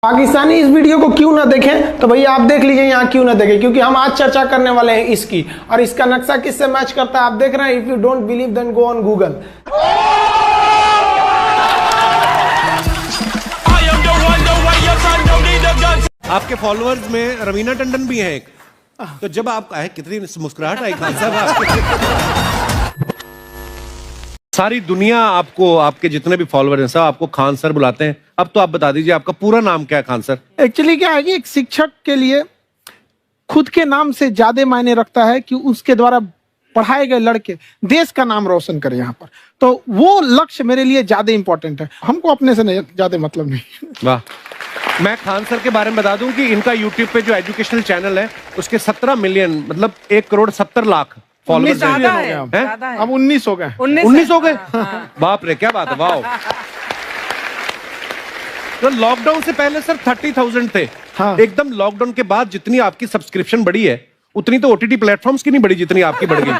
पाकिस्तानी इस वीडियो को क्यों ना देखें तो भैया आप देख लीजिए यहाँ क्यों ना देखें, क्योंकि हम आज चर्चा करने वाले हैं इसकी, और इसका नक्शा किससे मैच करता है आप देख रहे हैं। If you don't believe then go on Google. आपके फॉलोअर्स में रवीना टंडन भी है एक, तो जब आप कितनी मुस्कुराहट आई खान साहब आपके। सारी दुनिया आपको, आपके जितने भी फॉलोअर हैं सब आपको खान सर बुलाते हैं। अब तो आप बता दीजिए आपका पूरा नाम क्या है खान सर? एक्चुअली क्या है कि एक शिक्षक के लिए खुद के नाम से ज्यादा मायने रखता है कि उसके द्वारा पढ़ाए गए लड़के देश का नाम रोशन करें यहाँ पर, तो वो लक्ष्य मेरे लिए ज्यादा इंपॉर्टेंट है। हमको अपने से नहीं ज्यादा मतलब नहीं। वाह। मैं खान सर के बारे में बता दूं कि इनका यूट्यूब पे जो एजुकेशनल चैनल है उसके 17 मिलियन मतलब 1,70,00,000 फॉलोअर्स हैं। अब 19 हो गए। 19 हो गए। बाप रे, क्या बात है, वाह। तो लॉकडाउन से पहले सर 30,000 थे। हाँ। एकदम लॉकडाउन के बाद जितनी आपकी सब्सक्रिप्शन बढ़ी है उतनी तो ओटीटी प्लेटफॉर्म्स की नहीं बढ़ी जितनी आपकी बढ़ गई।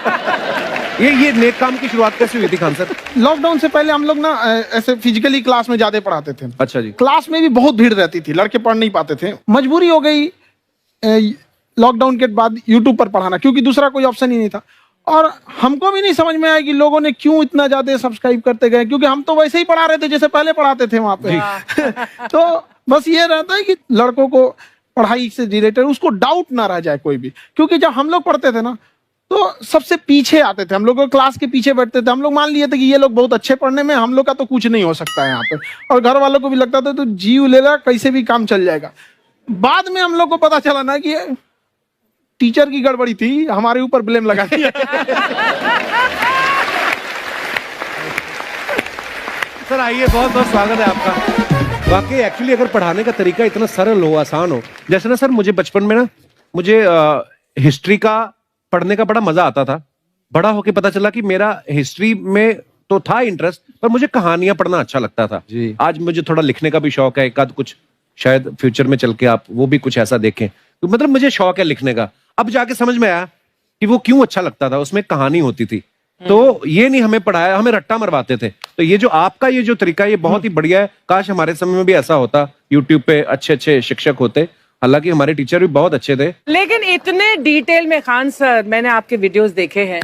ये नेक काम की शुरुआत कैसे हुई थी खान सर? लॉकडाउन से पहले हम लोग ना ऐसे फिजिकली क्लास में ज्यादा पढ़ाते थे। अच्छा जी। क्लास में भी बहुत भीड़ रहती थी, लड़के पढ़ नहीं पाते थे। मजबूरी हो गई लॉकडाउन के बाद यूट्यूब पर पढ़ाना, क्योंकि दूसरा कोई ऑप्शन ही नहीं था। और हमको भी नहीं समझ में आया कि लोगों ने क्यों इतना ज्यादा सब्सक्राइब करते गए, क्योंकि हम तो वैसे ही पढ़ा रहे थे जैसे पहले पढ़ाते थे वहां पे। तो बस ये रहता है कि लड़कों को पढ़ाई से रिलेटेड उसको डाउट ना रह जाए कोई भी, क्योंकि जब हम लोग पढ़ते थे ना तो सबसे पीछे आते थे, हम लोग क्लास के पीछे बैठते थे। हम लोग मान लिए थे कि ये लोग बहुत अच्छे पढ़ने में, हम लोग का तो कुछ नहीं हो सकता है यहाँ पे, और घर वालों को भी लगता था तो जीव ले ला कैसे भी काम चल जाएगा। बाद में हम लोग को पता चला ना कि टीचर की गड़बड़ी थी, हमारे ऊपर ब्लेम लगा दिया। सर आइए, बहुत बहुत स्वागत है आपका। वाकई एक्चुअली अगर पढ़ाने का तरीका इतना सरल हो, आसान हो, जैसे ना सर मुझे बचपन में ना मुझे हिस्ट्री का पढ़ने का बड़ा मजा आता था। बड़ा होके पता चला कि मेरा हिस्ट्री में तो था इंटरेस्ट, पर मुझे कहानियां पढ़ना अच्छा लगता था जी। आज मुझे थोड़ा लिखने का भी शौक है, एक आध कुछ शायद फ्यूचर में चल के आप वो भी कुछ ऐसा देखें, तो मतलब मुझे शौक है लिखने का। अब जाके समझ में आया कि वो क्यों अच्छा लगता था, उसमें कहानी होती थी। तो ये नहीं हमें पढ़ाया, हमें रट्टा मरवाते थे। तो ये जो आपका ये जो तरीका ये बहुत ही बढ़िया है। काश हमारे समय में भी ऐसा होता, यूट्यूब पे अच्छे अच्छे शिक्षक होते। हालांकि हमारे टीचर भी बहुत अच्छे थे, लेकिन इतने डिटेल में खान सर मैंने आपके वीडियोस देखे हैं,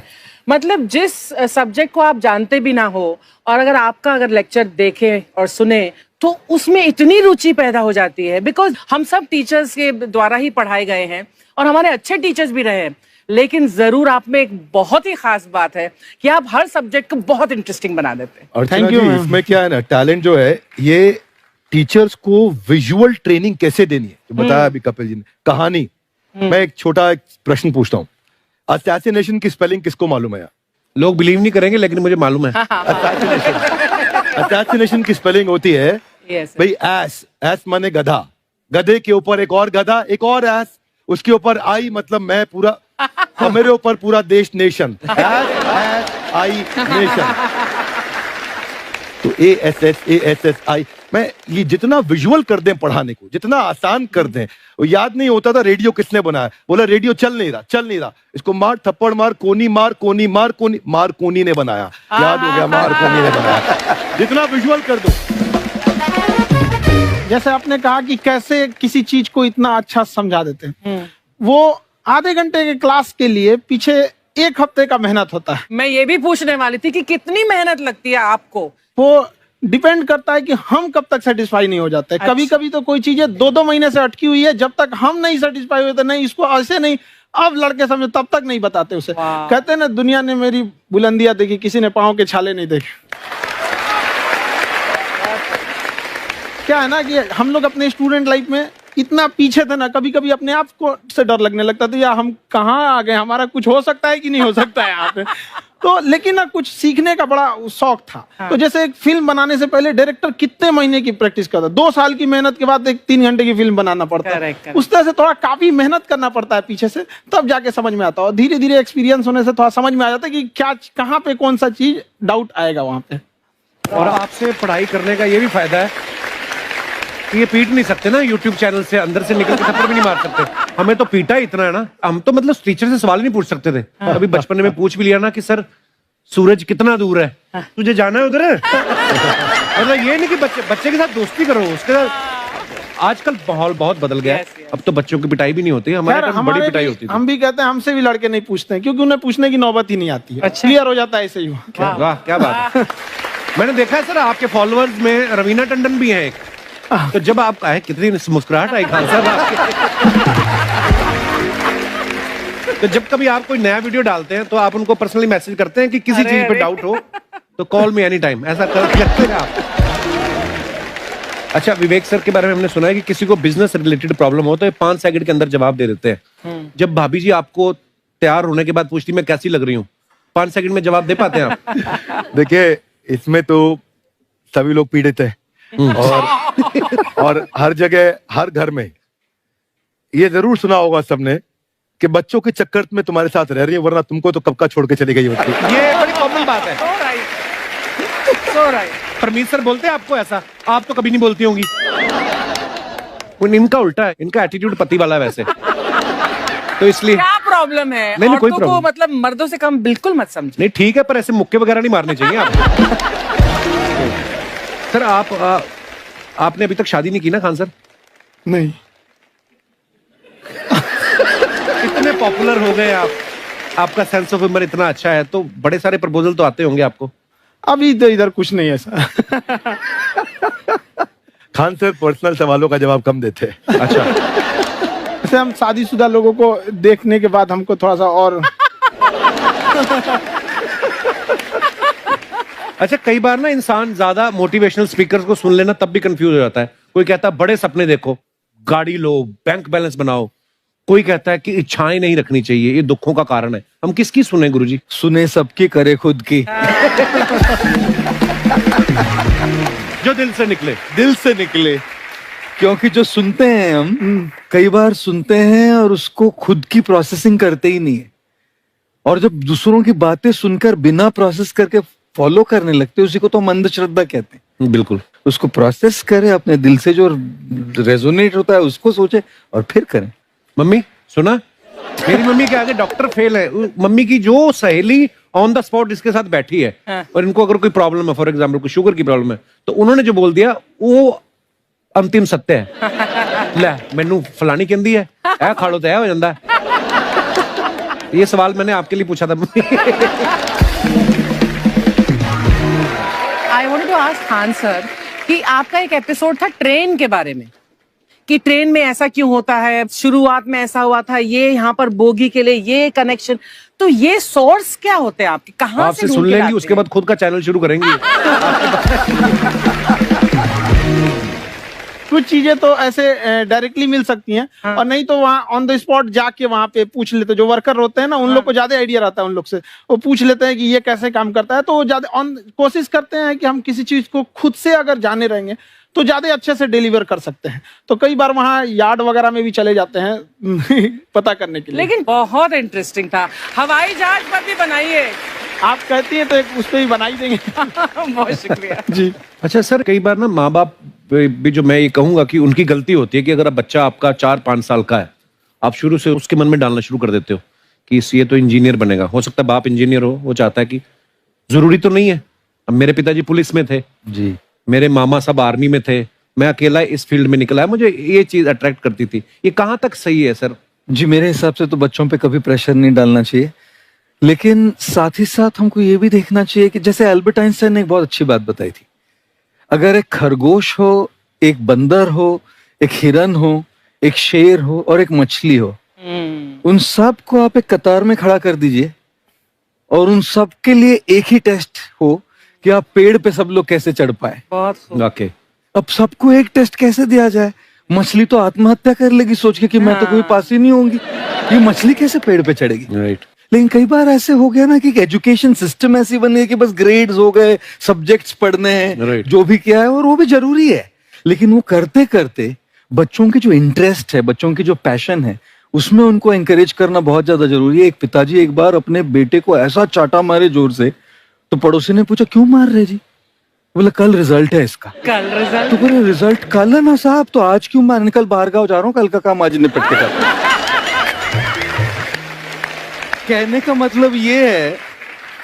मतलब जिस सब्जेक्ट को आप जानते भी ना हो और अगर लेक्चर देखें और सुने तो उसमें इतनी रुचि पैदा हो जाती है। बिकॉज हम सब टीचर्स के द्वारा ही पढ़ाए गए हैं और हमारे अच्छे टीचर्स भी रहे हैं, लेकिन जरूर आप में एक बहुत ही खास बात है कि आप हर सब्जेक्ट को बहुत इंटरेस्टिंग बना देते हैं। और थैंक यू। इसमें क्या है ना, टैलेंट जो है ये टीचर्स को विजुअल ट्रेनिंग कैसे देनी है, जो बताया अभी कपिल जी ने। कहानी, मैं एक छोटा प्रश्न पूछता हूँ, असैसिनेशन की स्पेलिंग किसको मालूम है? लोग बिलीव नहीं करेंगे लेकिन मुझे मालूम है। असैसिनेशन की स्पेलिंग होती है भाई एस माने गधा, गधे के ऊपर एक और गधा, एक और एस, उसके ऊपर आई मतलब मैं पूरा, और मेरे ऊपर पूरा देश नेशन, एस आई नेशन। तो ASSASSI मैं ये जितना विजुअल कर दें पढ़ाने को, जितना आसान कर दें। वो याद नहीं होता था रेडियो किसने बनाया, बोला रेडियो चल नहीं रहा, इसको मार थप्पड़ मार, कोनी मार, कोनी मार, मार कोनी ने बनाया, याद हो गया, मार कोनी ने बनाया। जितना विजुअल कर दो। जैसे आपने कहा कि कैसे किसी चीज को इतना अच्छा समझा देते हैं, वो आधे घंटे के क्लास के लिए पीछे 1 हफ्ते का मेहनत होता है। मैं ये भी पूछने वाली थी कि कितनी मेहनत लगती है आपको। वो डिपेंड करता है कि हम कब तक सेटिस्फाई नहीं हो जाते। अच्छा। कभी कभी तो कोई चीजें 2-2 महीने से अटकी हुई है, जब तक हम नहीं सेटिस्फाई होते, नहीं इसको ऐसे नहीं, अब लड़के समझे तब तक नहीं बताते उसे। कहते हैं ना, दुनिया ने मेरी बुलंदियां देखी, किसी ने पांव के छाले नहीं देखे। क्या है ना कि हम लोग अपने स्टूडेंट लाइफ में इतना पीछे थे ना, कभी कभी अपने आप को से डर लगने लगता था, या हम कहाँ आ गए, हमारा कुछ हो सकता है कि नहीं हो सकता है यहाँ पे। तो लेकिन ना कुछ सीखने का बड़ा शौक था। हाँ। तो जैसे एक फिल्म बनाने से पहले डायरेक्टर कितने महीने की प्रैक्टिस करता है, 2 साल की मेहनत के बाद एक 3 घंटे की फिल्म बनाना पड़ता है। उस तरह से थोड़ा काफी मेहनत करना पड़ता है पीछे से, तब जाके समझ में आता है। और धीरे धीरे एक्सपीरियंस होने से थोड़ा समझ में आ जाता है कि क्या कहाँ पे कौन सा चीज डाउट आएगा वहां पे। और आपसे पढ़ाई करने का ये भी फायदा है कि ये पीट नहीं सकते ना यूट्यूब चैनल से, अंदर से निकल के थप्पड़ भी नहीं मार सकते। हमें तो पीटा इतना है ना, हम तो मतलब टीचर से सवाल नहीं पूछ सकते थे। अभी बचपन में पूछ भी लिया ना कि सर सूरज कितना दूर है, तुझे जाना है उधर है। मतलब ये नहीं कि बच्चे के साथ दोस्ती करो, उसके साथ आजकल माहौल बहुत बदल गया है। Yes, yes. अब तो बच्चों की पिटाई भी नहीं होती है, हमारे खैर, टाइम बड़ी हमारे पिटाई भी- होती थी। हम भी कहते हैं हमसे भी लड़के नहीं पूछते हैं क्योंकि उन्हें पूछने की नौबत ही नहीं आती है। अच्छा। क्लियर हो जाता है ऐसे ही। वाह क्या बात है। मैंने देखा है सर आपके फॉलोअर्स में रवीना टंडन भी है एक, तो जब आप आए कितनी मुस्कुराहट आई खान साहब आपके। तो जब कभी आप कोई नया वीडियो डालते हैं तो आप उनको पर्सनली मैसेज करते हैं कि किसी अरे, चीज पे अरे। डाउट हो तो कॉल मी एनी टाइम, ऐसा करते हैं आप? अच्छा, विवेक सर के बारे में हमने सुना है कि किसी को बिजनेस रिलेटेड प्रॉब्लम हो तो ये 5 सेकंड के अंदर जवाब दे देते हैं। जब भाभी जी आपको तैयार होने के बाद पूछती मैं कैसी लग रही हूँ, 5 सेकंड में जवाब दे पाते हैं आप? देखिए, इसमें तो सभी लोग पीड़ित हैं और हर जगह हर घर में ये जरूर सुना होगा सबने कि बच्चों के चक्कर में तुम्हारे साथ रह रही है, वरना तुमको तो कब का छोड़ के चली गई होती। ये बड़ी कॉमन बात है। So right. So right. Parmeet sir बोलते हैं आपको ऐसा? आप तो कभी नहीं बोलती होंगी। इनका उल्टा है, इनका एटीट्यूड पति वाला है वैसे, तो इसलिए। क्या प्रॉब्लम है? नहीं, कोई औरतों को problem। मतलब मर्दों से कम बिल्कुल मत समझे। नहीं ठीक है, पर ऐसे मुक्के वगैरह नहीं मारने चाहिए आप। सर आपने अभी तक शादी नहीं की ना खान सर? नहीं, इतने पॉपुलर हो गए आप, आपका सेंस ऑफ ह्यूमर इतना अच्छा है, तो बड़े सारे प्रपोजल तो आते होंगे आपको। अभी तो इधर कुछ नहीं है ऐसा। खान सर पर्सनल सवालों का जवाब कम देते हैं। अच्छा, वैसे हम शादीशुदा लोगों को देखने के बाद हमको थोड़ा सा और अच्छा कई बार ना इंसान ज्यादा मोटिवेशनल स्पीकर्स को सुन लेना तब भी कंफ्यूज हो जाता है। कोई कहता है बड़े सपने देखो, गाड़ी लो, बैंक बैलेंस बनाओ, कोई कहता है कि इच्छाएं नहीं रखनी चाहिए, ये दुखों का कारण है। हम किसकी सुने गुरुजी? सुने सबकी, करे खुद की। जो दिल से निकले। दिल से निकले, क्योंकि जो सुनते हैं हम कई बार सुनते हैं और उसको खुद की प्रोसेसिंग करते ही नहीं है, और जब दूसरों की बातें सुनकर बिना प्रोसेस करके फॉलो करने लगते हैं, उसी को तो हम अंधश्रद्धा कहते हैं। बिल्कुल। उसको प्रोसेस करे, अपने दिल से जो रेजोनेट होता है उसको सोचे और फिर करें। मम्मी सुना, मेरी मम्मी के आगे डॉक्टर फेल है। मम्मी की जो सहेली ऑन द स्पॉट इसके साथ बैठी है और इनको अगर कोई प्रॉब्लम है, फॉर एग्जाम्पल कोई शुगर की प्रॉब्लम है, तो उन्होंने जो बोल दिया वो अंतिम सत्य है। ले मैनू फलानी कहती है ऐ खाड़ो तो ऐ हो जाता है। ये सवाल मैंने आपके लिए पूछा था mummy. I wanted to ask Khan sir कि आपका एक एपिसोड था ट्रेन के बारे में, कि ट्रेन में ऐसा क्यों होता है, शुरुआत में ऐसा हुआ था, ये यहाँ पर बोगी के लिए ये कनेक्शन, तो ये सोर्स क्या होते हैं आपके, कहाँ से आपसे ढूंढ सुन के लेंगी, लाते उसके हैं? बाद खुद का चैनल शुरू करेंगी। कुछ चीजें तो ऐसे डायरेक्टली मिल सकती हैं और नहीं तो वहाँ ऑन द स्पॉट जाके वहाँ पे पूछ लेते, जो वर्कर होते हैं ना उन लोग को ज्यादा आइडिया रहता है, उन लोग से वो पूछ लेते हैं कि ये कैसे काम करता है, तो वो ज्यादा कोशिश करते हैं कि हम किसी चीज को खुद से अगर जाने रहेंगे तो ज्यादा अच्छे से डिलीवर कर सकते हैं। तो कई बार वहाँ यार्ड वगैरह में भी चले जाते हैं पता करने के लिए। लेकिन बहुत इंटरेस्टिंग था, हवाई जहाज पर भी बनाइए। आप कहती हैं तो एक उस पर भी बना ही देंगे। बहुत शुक्रिया। जी। अच्छा सर, कई बार ना माँ बाप भी, जो मैं ये कहूंगा कि उनकी गलती होती है कि अगर बच्चा आपका 4-5 साल का है, आप शुरू से उसके मन में डालना शुरू कर देते हो कि ये तो इंजीनियर बनेगा। हो सकता है बाप इंजीनियर हो, वो चाहता है कि जरूरी तो नहीं है। अब मेरे पिताजी पुलिस में थे जी, मेरे मामा सब आर्मी में थे, मैं अकेला इस फील्ड में निकला है, मुझे ये चीज अट्रैक्ट करती थी। ये कहाँ तक सही है सर? जी मेरे हिसाब से तो बच्चों पे कभी प्रेशर नहीं डालना चाहिए, लेकिन साथ ही साथ हमको ये भी देखना चाहिए कि जैसे एल्बर्ट आइंस्टाइन ने एक बहुत अच्छी बात बताई थी, अगर एक खरगोश हो, एक बंदर हो, एक हिरन हो, एक शेर हो और एक मछली हो, उन सब को आप एक कतार में खड़ा कर दीजिए और उन सब के लिए एक ही टेस्ट हो कि आप पेड़ पे सब लोग कैसे चढ़ पाए। बहुत खूब। ओके, अब सबको एक टेस्ट कैसे दिया जाए? मछली तो आत्महत्या कर लेगी सोच के कि मैं तो कोई पास ही नहीं होंगी, ये मछली कैसे पेड़ पे चढ़ेगी? राइट। लेकिन कई बार ऐसे हो गया ना कि एजुकेशन सिस्टम ऐसी बन गई कि बस ग्रेड्स हो गए, सब्जेक्ट्स पढ़ने हैं, Right. जो भी किया है, और वो भी जरूरी है, लेकिन वो करते करते बच्चों की जो इंटरेस्ट है, बच्चों की जो पैशन है, उसमें उनको एंकरेज करना बहुत ज्यादा जरूरी है। एक पिताजी एक बार अपने बेटे को ऐसा चाटा मारे जोर से, तो पड़ोसी ने पूछा क्यों मार रहे जी? बोला कल रिजल्ट है इसका। कल रिजल्ट? तो बोले रिजल्ट कल है ना साहब, तो आज क्यों मारने? कल बाहर गाँव जा रहा हूँ, कल का काम आज निपट के करता। कहने का मतलब ये है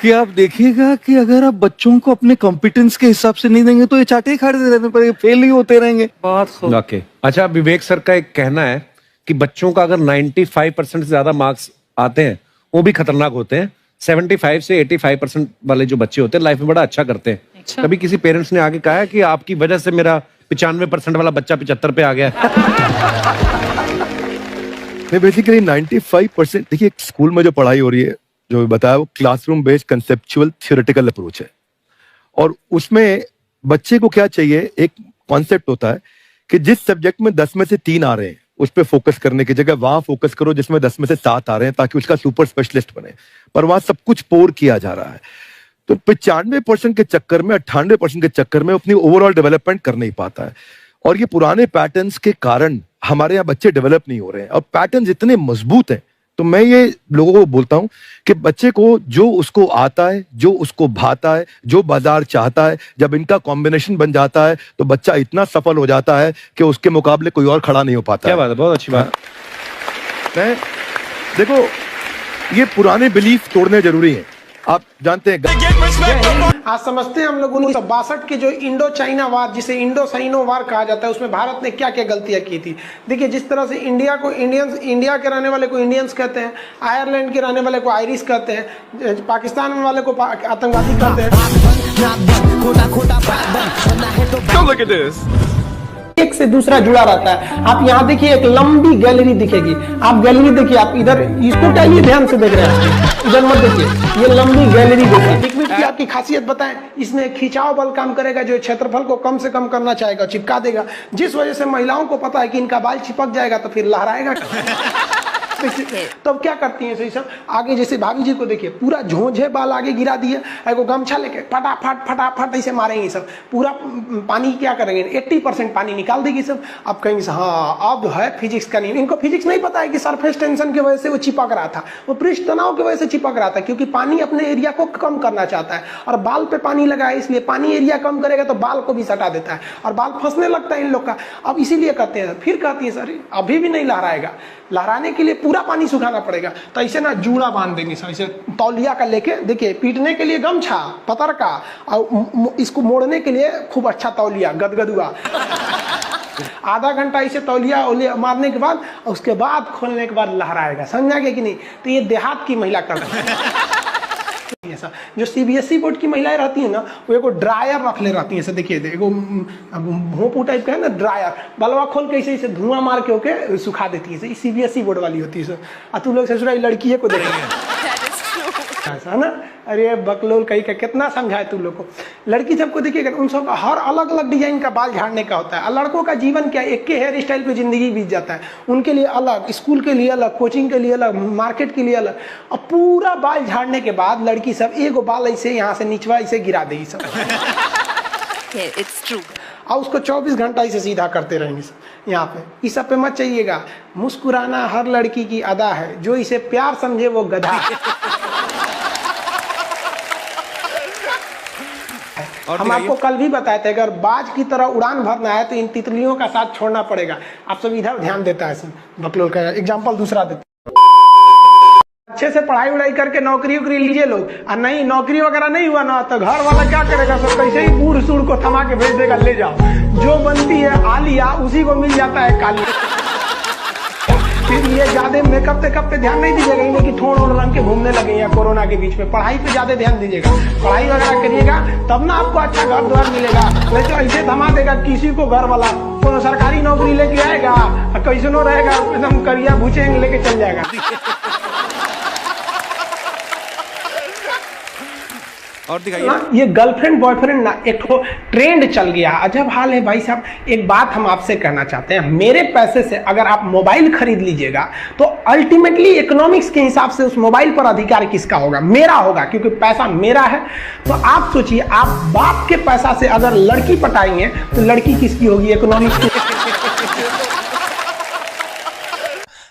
कि आप देखिएगा कि अगर आप बच्चों को अपने कॉम्पिटेंस के हिसाब से नहीं देंगे तो ये चाटे ही खाते रहने पड़ेंगे, फेल ही होते रहेंगे। बहुत खूब। ओके, अच्छा, विवेक सर का एक कहना है कि बच्चों का अगर 95% से ज्यादा मार्क्स आते हैं वो भी खतरनाक होते हैं। 75 से 85% वाले जो बच्चे होते हैं लाइफ में बड़ा अच्छा करते हैं। अच्छा। कभी किसी पेरेंट्स ने आगे कहा है कि आपकी वजह से मेरा 95% वाला बच्चा 75 पे आ गया? नहीं, बेसिकली 95% देखिए, स्कूल में जो पढ़ाई हो रही है, जो बताया, वो classroom based conceptual theoretical approach है। और उसमें बच्चे को क्या चाहिए, एक कॉन्सेप्ट होता है कि जिस सब्जेक्ट में 10 में से 3 आ रहे हैं उस पर फोकस करने की जगह वहां फोकस करो जिसमें 10 में से 7 आ रहे हैं, ताकि उसका सुपर स्पेशलिस्ट बने। पर वहां सब कुछ पोर किया जा रहा है। तो 95% के चक्कर में, 98% के चक्कर में अपनी ओवरऑल डेवलपमेंट कर नहीं पाता है। और ये पुराने पैटर्न्स के कारण हमारे यहाँ बच्चे डेवलप नहीं हो रहे हैं। और पैटर्न्स इतने मजबूत हैं, तो मैं ये लोगों को बोलता हूं कि बच्चे को जो उसको आता है, जो उसको भाता है, जो बाजार चाहता है, जब इनका कॉम्बिनेशन बन जाता है तो बच्चा इतना सफल हो जाता है कि उसके मुकाबले कोई और खड़ा नहीं हो पाता। क्या बात है, बहुत अच्छी बात। मैं देखो, ये पुराने बिलीफ तोड़ने जरूरी हैं। आप जानते हैं, आज समझते हैं हम लोग 1962 के जो इंडो चाइना वार, जिसे इंडो साइनो वार कहा जाता है, उसमें भारत ने क्या क्या गलतियां की थी। देखिए, जिस तरह से इंडिया को इंडियंस, इंडिया के रहने वाले को इंडियंस कहते हैं, आयरलैंड के रहने वाले को आयरिश कहते हैं, पाकिस्तान वाले को आतंकवादी कहते हैं। एक से दूसरा जुड़ा रहता है। आप यहाँ देखिए, एक लंबी गैलरी दिखेगी। आप गैलरी देखिए, आप इधर इसको क्या ध्यान से देख रहे हैं, इधर मत देखिए, ये लंबी गैलरी देखिए। लिक्विड की आपकी खासियत बताएं, इसमें खिंचाव बल काम करेगा, जो क्षेत्रफल को कम से कम करना चाहेगा, चिपका देगा। जिस वजह से महिलाओं को पता है कि इनका बाल चिपक जाएगा तो फिर लहराएगा। तब क्या करती हैं सही सब, आगे जैसे भाभी जी को देखिए, पूरा झोंझे बाल आगे गिरा दिए, एगो गमछा लेके फटाफट फटाफट ऐसे मारेंगे सब। पूरा पानी क्या करेंगे, 80% पानी निकाल देगी सब। अब कहेंगे हाँ, अब है फिजिक्स का नियम। इनको फिजिक्स नहीं पता है कि सरफेस टेंशन की वजह से वो चिपक रहा था, वो पृष्ठ तनाव की वजह से चिपक रहा था, क्योंकि पानी अपने एरिया को कम करना चाहता है और बाल पे पानी लगा है, इसलिए पानी एरिया कम करेगा तो बाल को भी सटा देता है और बाल फंसने लगता है इन लोग का। अब इसीलिए कहते हैं, फिर कहती है सर अभी भी नहीं लहराएगा, लहराने के लिए पूरा पानी सुखाना पड़ेगा। तो ऐसे ना जूड़ा बांध देंगे सर, ऐसे तौलिया का लेके, देखिए पीटने के लिए गमछा पतर का, और इसको मोड़ने के लिए खूब अच्छा तौलिया गदगदुआ। आधा घंटा इसे तौलिया मारने के बाद, उसके बाद खोलने के बाद लहराएगा। समझा गया कि नहीं? तो ये देहात की महिला कर रही है। जो सीबीएसई बोर्ड की महिलाएं रहती है ना, वो एगो ड्रायर रख ले रहती है। ऐसे देखिए, एगो भोंपू टाइप का है ना ड्रायर, बलवा खोल के ऐसे धुआं मार के ओके सुखा देती है। सीबीएसई बोर्ड वाली होती है। और तू लोग ससुराल लड़की को देखेंगे ऐसा ना, अरे बकलोल कहीं का कितना समझाए तू लोग को। लड़की सबको देखिएगा, उन सब का हर अलग अलग डिजाइन का बाल झाड़ने का होता है। और लड़कों का जीवन क्या, एक के हेयर स्टाइल पे जिंदगी बीत जाता है। उनके लिए अलग, स्कूल के लिए अलग, कोचिंग के लिए अलग, मार्केट के लिए अलग। और पूरा बाल झाड़ने के बाद लड़की सब एगो बाल ऐसे यहाँ से निचवा ऐसे गिरा देगी सब। It's true. और उसको 24 घंटा इसे सीधा करते रहेंगे सब। यहाँ पे इस सब पे मत चाहिएगा। मुस्कुराना हर लड़की की अदा है, जो इसे प्यार समझे वो गधा। हम आपको कल भी बताए थे, अगर बाज की तरह उड़ान भरना है तो इन तितलियों का साथ छोड़ना पड़ेगा। आप सब इधर ध्यान देता है सब। बकलोल का एग्जाम्पल दूसरा देते, अच्छे से पढ़ाई उड़ाई करके नौकरी उकरी लीजिए लोग। और नहीं, नौकरी वगैरह नहीं हुआ ना, तो घर वाला क्या करेगा सब, कैसे ही बूढ़ सूढ़ को थमा के भेज देगा, ले जाओ। जो बनती है आलिया उसी को मिल जाता है कालिया। फिर ये ज्यादा मेकअप टेकअप पे ध्यान नहीं दीजिएगा, इन्हें कि ठोड़ ओढ़ रंग के घूमने लगे या कोरोना के बीच में। पढ़ाई पे ज्यादा ध्यान दीजिएगा, पढ़ाई वगैरह करिएगा, तब ना आपको अच्छा घर द्वार मिलेगा। नहीं तो ऐसे थमा देगा किसी को घर वाला, कोनो सरकारी नौकरी लेके आएगा, कैसे नो रहेगा, एकदम करिया भूचेंग लेके चल जाएगा। और दिखाइए ना, ये गर्लफ्रेंड बॉयफ्रेंड ना एक ट्रेंड चल गया, अजब हाल है भाई साहब। एक बात हम आपसे कहना चाहते हैं, मेरे पैसे से अगर आप मोबाइल खरीद लीजिएगा तो अल्टीमेटली इकोनॉमिक्स के हिसाब से उस मोबाइल पर अधिकार किसका होगा? मेरा होगा, क्योंकि पैसा मेरा है। तो आप सोचिए, आप बाप के पैसा से अगर लड़की पटाएंगे तो लड़की किसकी होगी? इकोनॉमिक्स की।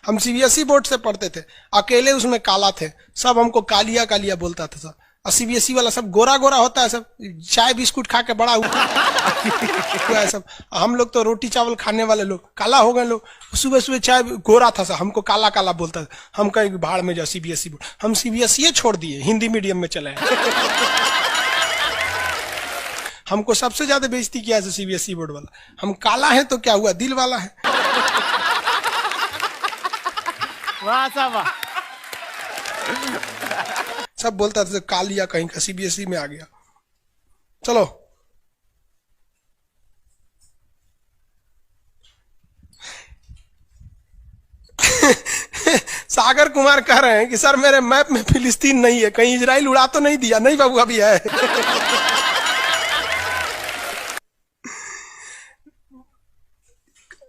हम सीबीएसई बोर्ड से पढ़ते थे, अकेले उसमें काला थे, सब हमको कालिया कालिया बोलता था सब। और सीबीएसई वाला सब गोरा गोरा होता है, सब चाय बिस्कुट खा के बड़ा हुआ है सब। हम लोग तो रोटी चावल खाने वाले लोग काला हो गए लोग। सुबह सुबह चाय गोरा था सब, हमको काला काला बोलता था। हम कहीं भाड़ में जाओ सीबीएसई बोर्ड, हम सीबीएसई छोड़ दिए, हिंदी मीडियम में चले। हमको सबसे ज्यादा बेइज्जती किया है सीबीएसई बोर्ड वाला। हम काला है तो क्या हुआ, दिल वाला है। वाह साहब वाह। सब बोलता था कालिया कहीं का सीबीएसई में आ गया। चलो सागर कुमार कह रहे हैं कि सर मेरे मैप में फिलिस्तीन नहीं है, कहीं इजराइल उड़ा तो नहीं दिया? नहीं बाबू अभी है।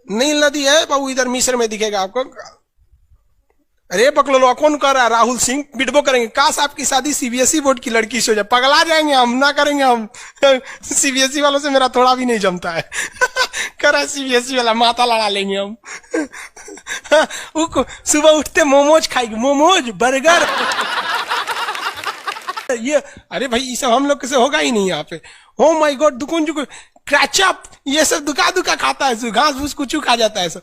नील नदी है बाबू, इधर मिस्र में दिखेगा आपको। अरे बकलोलो कौन कर रहा है? राहुल सिंह बिडबो करेंगे, काश आपकी शादी सीबीएसई बोर्ड की लड़की से हो जाए, पगला जाएंगे हम, ना करेंगे हम। सीबीएसई वालों से मेरा थोड़ा भी नहीं जमता है। करा सीबीएसई वाला माथा लड़ा लेंगे हम। सुबह उठते मोमोज खाएंगे, मोमोज बर्गर। ये अरे भाई ये सब हम लोग से होगा ही नहीं यहाँ पे। ओ माय गॉड, दुकुन जुकुन क्रैचअप ये सब दुका दुका खाता है, घास फूस कुछ खा जाता है सब।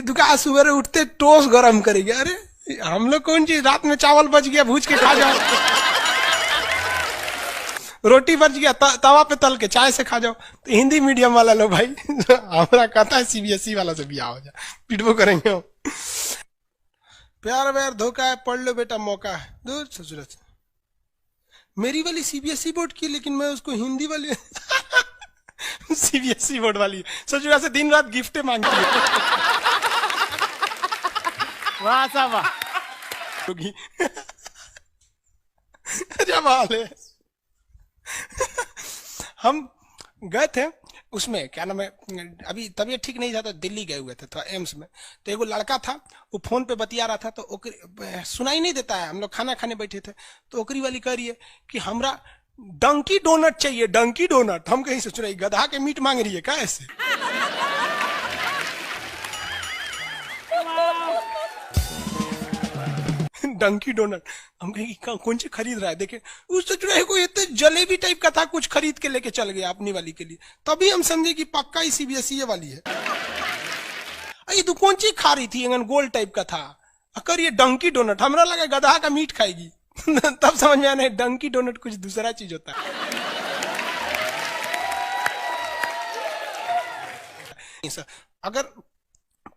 दुका सुबह उठते टोस्ट गरम करेंगे। अरे हम लोग कौन चीज, रात में चावल बच गया भूज के खा जाओ, रोटी बच गया तवा पे तल के चाय से खा जाओ। तो हिंदी मीडियम वाला लो भाई, हमारा कहता है सीबीएसई वाला से बिया हो जाए, पिटबो करेंगे हम। प्यार व्यार धोखा है, पढ़ लो बेटा मौका है। दूर ससुर से मेरी वाली सीबीएसई बोर्ड की, लेकिन मैं उसको हिंदी वाली सीबीएसई बोर्ड वाली ससुरा से दिन रात गिफ्टें मांगती है। वाह साहब वाह। जब हाल है। हम गए थे उसमें, क्या नाम है, अभी तबीयत ठीक नहीं था तो दिल्ली गए हुए थे थोड़ा एम्स में। तो एगो लड़का था, वो फोन पे बतिया रहा था, तो सुनाई नहीं देता है। हम लोग खाना खाने बैठे थे, तो ओकरी वाली कह रही है कि हमरा डंकी डोनट चाहिए, डंकी डोनट। हम कहीं से सुनाई, गधा के मीट मांग रही है क्या ऐसे? डंकी डोनट। हम कहेंगे कौन सी खरीद रहा है, देखे उस तो जो कोई इतने जलेबी टाइप का था, कुछ खरीद के लेके चल गया अपनी वाली के लिए। तभी हम समझे कि पक्का ही सीबीएसई वाली है। ये तो कौन सी खा रही थी, गोल टाइप का था, अकर ये डंकी डोनट। हमरा लगा गधा का मीट खाएगी। तब समझ में आना डंकी डोनट कुछ दूसरा चीज होता है। अगर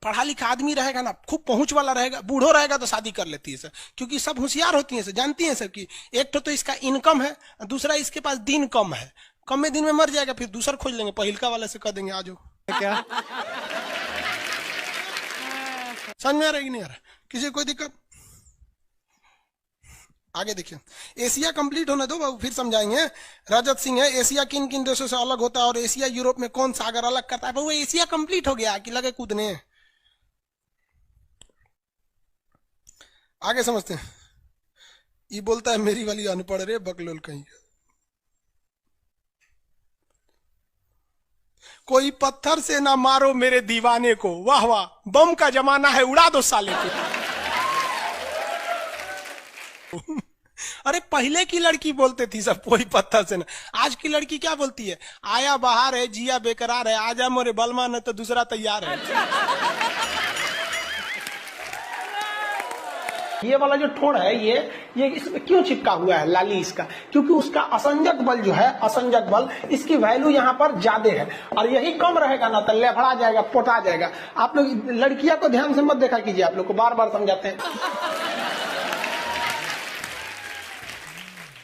पढ़ा लिखा आदमी रहेगा ना, खूब पहुंच वाला रहेगा, बूढ़ो रहेगा तो शादी कर लेती है सर, क्योंकि सब होशियार होती हैं सर, जानती हैं सर कि एक तो इसका इनकम है, दूसरा इसके पास दिन कम है, कम में दिन में मर जाएगा, फिर दूसरा खोज लेंगे, पहिलका वाले से कह देंगे आ जाओ। क्या समझ में आ रहा है कि नहीं आ रहा? किसी कोई दिक्कत? आगे देखिए, एशिया कंप्लीट होने दो बाबू, फिर समझाएंगे। रजत सिंह है, एशिया किन किन देशों से अलग होता है और एशिया यूरोप में कौन सागर अलग करता है? वो एशिया कंप्लीट हो गया कि लगे कूदने? आगे समझते हैं। ये बोलता है मेरी वाली अनपढ़ रे बकलोल कहीं। कोई पत्थर से ना मारो मेरे दीवाने को, वाह वाह, बम का जमाना है, उड़ा दो साले को। अरे पहले की लड़की बोलते थी सब कोई पत्थर से ना, आज की लड़की क्या बोलती है? आया बाहर है, जिया बेकरार है, आजा मोरे बलमा न तो दूसरा तैयार है। ये वाला जो ठोड़ है ये इसमें क्यों चिपका हुआ है लाली इसका? क्योंकि उसका असंजक बल जो है, असंजक बल, इसकी वैल्यू यहाँ पर ज्यादा है, और यही कम रहेगा ना तो लेफड़ा जाएगा, पोटा जाएगा। आप लोग लड़कियां को ध्यान से मत देखा कीजिए, आप लोग को बार बार समझाते हैं।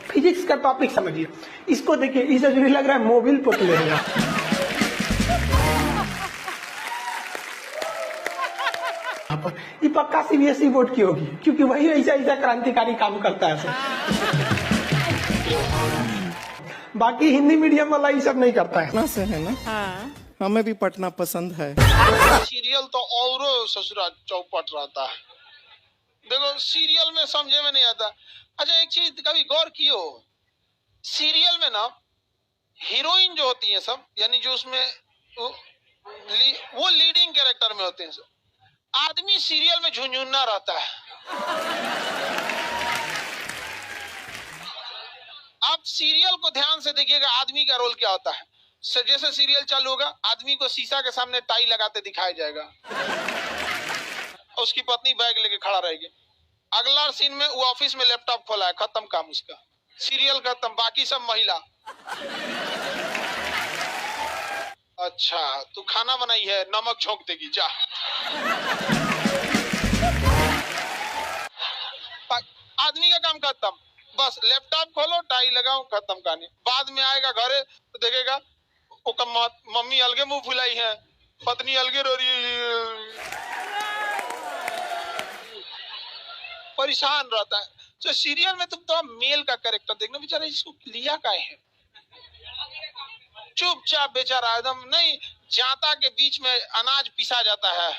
फिजिक्स का टॉपिक समझिए, इसको देखिए, इसे जो लग रहा है मोबिल पुतले है। ये पक्का सीबीएसई बोर्ड की होगी, क्योंकि वही ऐसा ऐसा क्रांतिकारी काम करता है सर। बाकी हिंदी मीडियम वाला ये सब नहीं करता है। से है ना? हाँ। हमें भी पटना पसंद है। सीरियल तो और ससुरा चौपट रहता है। देखो सीरियल में समझे में नहीं आता। अच्छा एक चीज कभी गौर कियो, सीरियल में ना हीरोइन जो होती है सब, यानी जो उसमें वो लीडिंग कैरेक्टर में होते हैं सब, आदमी सीरियल में झुंझुन्ना रहता है। सीरियल को ध्यान से देखिएगा, आदमी का रोल क्या होता है। जैसे सीरियल चालू होगा, आदमी को शीशा के सामने टाई लगाते दिखाया जाएगा, उसकी पत्नी बैग लेके खड़ा रहेगी। अगला सीन में वो ऑफिस में लैपटॉप खोला है, खत्म काम उसका, सीरियल खत्म, बाकी सब महिला। अच्छा तू खाना बनाई है, नमक झोंक देगी, जा। आदमी का काम खत्म, बस लैपटॉप खोलो, टाई लगाओ, खत्म कहानी। बाद में आएगा घरे तो देखेगा मम्मी अलगे मुंह फुलाई है, पत्नी अलगे रो रही है, परेशान रहता है। तो सीरियल में तुम तो मेल का कैरेक्टर देखना, बेचारा इसको लिया क्या है, चुपचाप बेचारा एकदम नहीं, जाता के बीच में अनाज पिसा जाता है।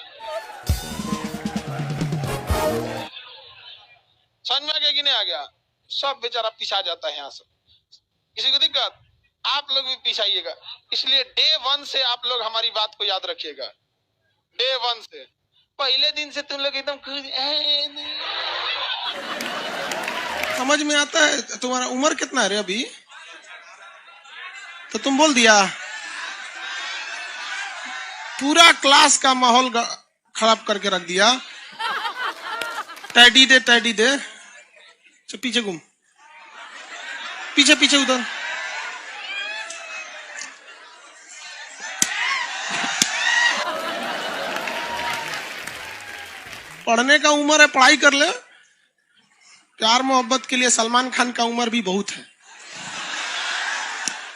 समझ में आ गया कि नहीं आ गया? सब बेचारा पिसा जाता है यहाँ से। किसी को दिक्कत? आप लोग भी पिसाइएगा। इसलिए डे 1 से आप लोग हमारी बात को याद रखिएगा। डे 1 से, पहले दिन से तुम लोग एकदम समझ में आता है। तुम्हारा उम्र कितना है रे अभी? तो तुम बोल दिया, पूरा क्लास का माहौल खराब करके रख दिया। टैडी दे, टैडी दे, तो पीछे घूम, पीछे पीछे उधर। पढ़ने का उम्र है, पढ़ाई कर ले। प्यार मोहब्बत के लिए सलमान खान का उम्र भी बहुत है।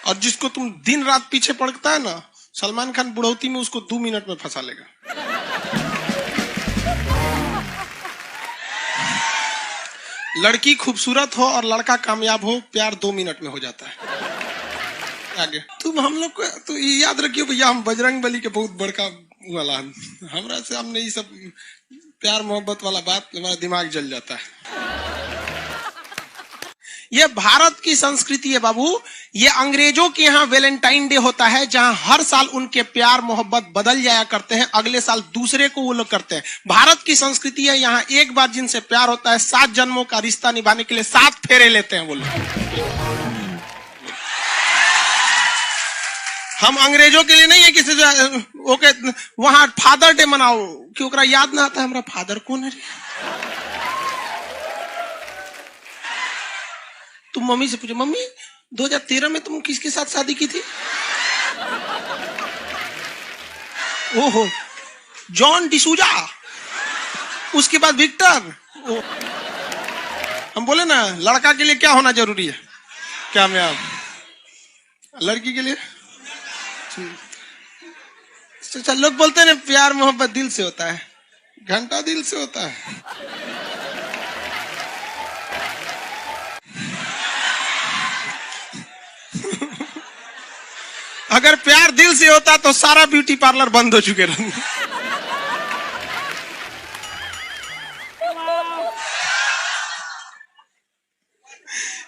और जिसको तुम दिन रात पीछे पड़ता है ना, सलमान खान बुढ़ौती में उसको 2 मिनट में फंसा लेगा। लड़की खूबसूरत हो और लड़का कामयाब हो, प्यार 2 मिनट में हो जाता है। आगे तुम हम लोग को तो याद रखियो भैया, हम बजरंग बली के बहुत बड़का वाला, हमरा से हमने ये सब प्यार मोहब्बत वाला बात, हमारा दिमाग जल जाता है। ये भारत की संस्कृति है बाबू। ये अंग्रेजों के यहाँ वैलेंटाइन डे होता है, जहां हर साल उनके प्यार मोहब्बत बदल जाया करते हैं, अगले साल दूसरे को वो लोग करते हैं। भारत की संस्कृति है, यहाँ एक बार जिनसे प्यार होता है, 7 जन्मों का रिश्ता निभाने के लिए 7 फेरे लेते हैं वो लोग। हम अंग्रेजों के लिए नहीं है किसी ओके वहां फादर डे मनाओ कि ओकरा याद ना आता है हमारा फादर कौन है। तुम मम्मी से पूछो, मम्मी 2013 में तुम किसके साथ शादी की थी? ओहो, जॉन डिसूजा, उसके बाद विक्टर। हम बोले ना, लड़का के लिए क्या होना जरूरी है? क्या मैं आप लड़की के लिए? अच्छा, लोग बोलते हैं ना प्यार मोहब्बत दिल से होता है, घंटा दिल से होता है। अगर प्यार दिल से होता तो सारा ब्यूटी पार्लर बंद हो चुके रहते।